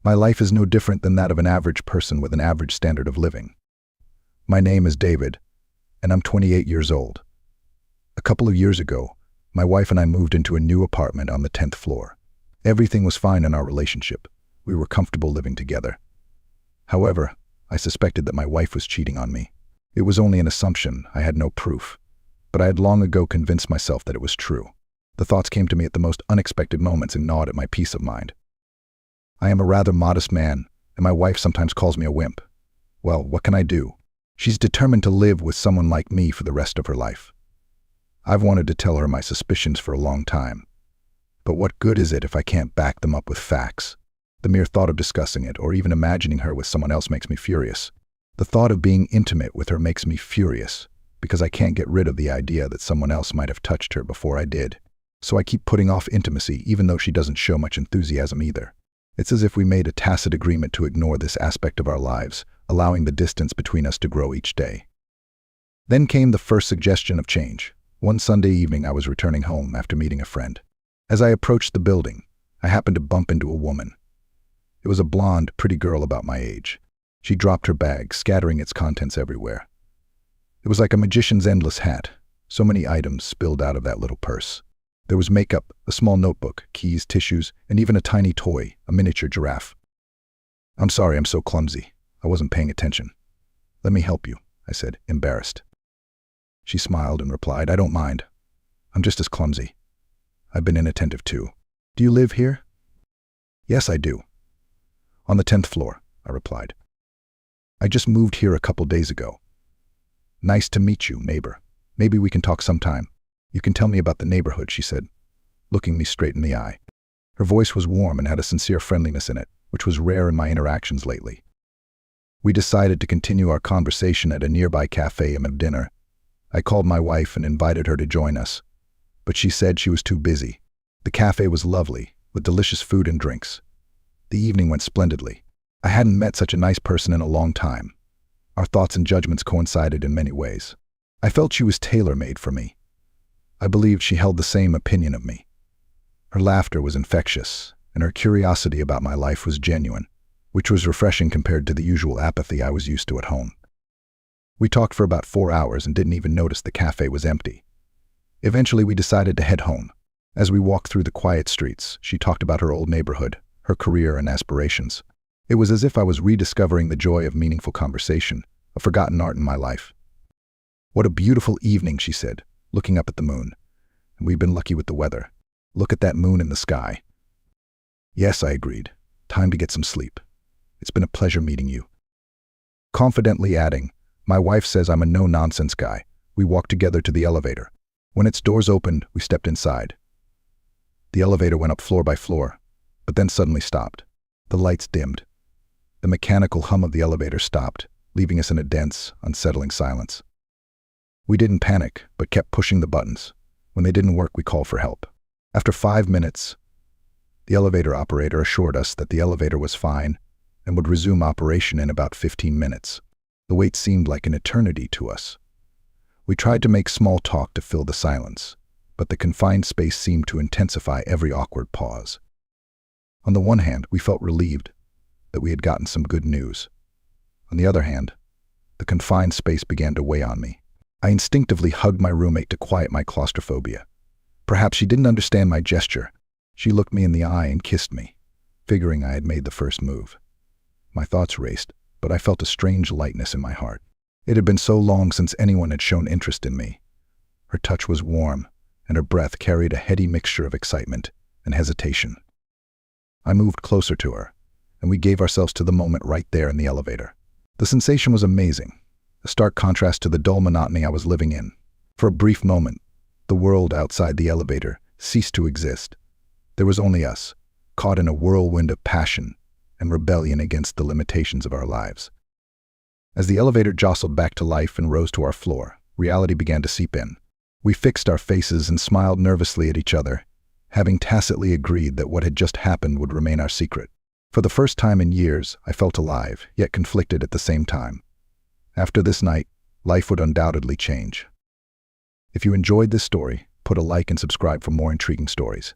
My life is no different than that of an average person with an average standard of living. My name is David, and I'm 28 years old. A couple of years ago, my wife and I moved into a new apartment on the 10th floor. Everything was fine in our relationship. We were comfortable living together. However, I suspected that my wife was cheating on me. It was only an assumption, I had no proof, but I had long ago convinced myself that it was true. The thoughts came to me at the most unexpected moments and gnawed at my peace of mind. I am a rather modest man, and my wife sometimes calls me a wimp. Well, what can I do? She's determined to live with someone like me for the rest of her life. I've wanted to tell her my suspicions for a long time. But what good is it if I can't back them up with facts? The mere thought of discussing it, or even imagining her with someone else, makes me furious. The thought of being intimate with her makes me furious, because I can't get rid of the idea that someone else might have touched her before I did. So I keep putting off intimacy, even though she doesn't show much enthusiasm either. It's as if we made a tacit agreement to ignore this aspect of our lives, allowing the distance between us to grow each day. Then came the first suggestion of change. One Sunday evening, I was returning home after meeting a friend. As I approached the building, I happened to bump into a woman. It was a blonde, pretty girl about my age. She dropped her bag, scattering its contents everywhere. It was like a magician's endless hat. So many items spilled out of that little purse. There was makeup, a small notebook, keys, tissues, and even a tiny toy, a miniature giraffe. "I'm sorry, I'm so clumsy. I wasn't paying attention." "Let me help you," I said, embarrassed. She smiled and replied, "I don't mind. I'm just as clumsy. I've been inattentive too." "Do you live here?" "Yes, I do." "On the 10th floor," I replied. "I just moved here a couple days ago." "Nice to meet you, neighbor. Maybe we can talk sometime. You can tell me about the neighborhood," she said, looking me straight in the eye. Her voice was warm and had a sincere friendliness in it, which was rare in my interactions lately. We decided to continue our conversation at a nearby cafe and have dinner. I called my wife and invited her to join us, but she said she was too busy. The cafe was lovely, with delicious food and drinks. The evening went splendidly. I hadn't met such a nice person in a long time. Our thoughts and judgments coincided in many ways. I felt she was tailor-made for me. I believed she held the same opinion of me. Her laughter was infectious, and her curiosity about my life was genuine, which was refreshing compared to the usual apathy I was used to at home. We talked for about 4 hours and didn't even notice the cafe was empty. Eventually, we decided to head home. As we walked through the quiet streets, she talked about her old neighborhood, her career and aspirations. It was as if I was rediscovering the joy of meaningful conversation, a forgotten art in my life. "What a beautiful evening," she said, looking up at the moon. "And we've been lucky with the weather. Look at that moon in the sky." "Yes," I agreed. "Time to get some sleep. It's been a pleasure meeting you." Confidently adding, "My wife says I'm a no-nonsense guy." We walked together to the elevator. When its doors opened, we stepped inside. The elevator went up floor by floor, but then suddenly stopped. The lights dimmed. The mechanical hum of the elevator stopped, leaving us in a dense, unsettling silence. We didn't panic, but kept pushing the buttons. When they didn't work, we called for help. After 5 minutes, the elevator operator assured us that the elevator was fine and would resume operation in about 15 minutes. The wait seemed like an eternity to us. We tried to make small talk to fill the silence, but the confined space seemed to intensify every awkward pause. On the one hand, we felt relieved that we had gotten some good news. On the other hand, the confined space began to weigh on me. I instinctively hugged my roommate to quiet my claustrophobia. Perhaps she didn't understand my gesture. She looked me in the eye and kissed me, figuring I had made the first move. My thoughts raced, but I felt a strange lightness in my heart. It had been so long since anyone had shown interest in me. Her touch was warm, and her breath carried a heady mixture of excitement and hesitation. I moved closer to her, and we gave ourselves to the moment right there in the elevator. The sensation was amazing, a stark contrast to the dull monotony I was living in. For a brief moment, the world outside the elevator ceased to exist. There was only us, caught in a whirlwind of passion and rebellion against the limitations of our lives. As the elevator jostled back to life and rose to our floor, reality began to seep in. We fixed our faces and smiled nervously at each other, having tacitly agreed that what had just happened would remain our secret. For the first time in years, I felt alive, yet conflicted at the same time. After this night, life would undoubtedly change. If you enjoyed this story, put a like and subscribe for more intriguing stories.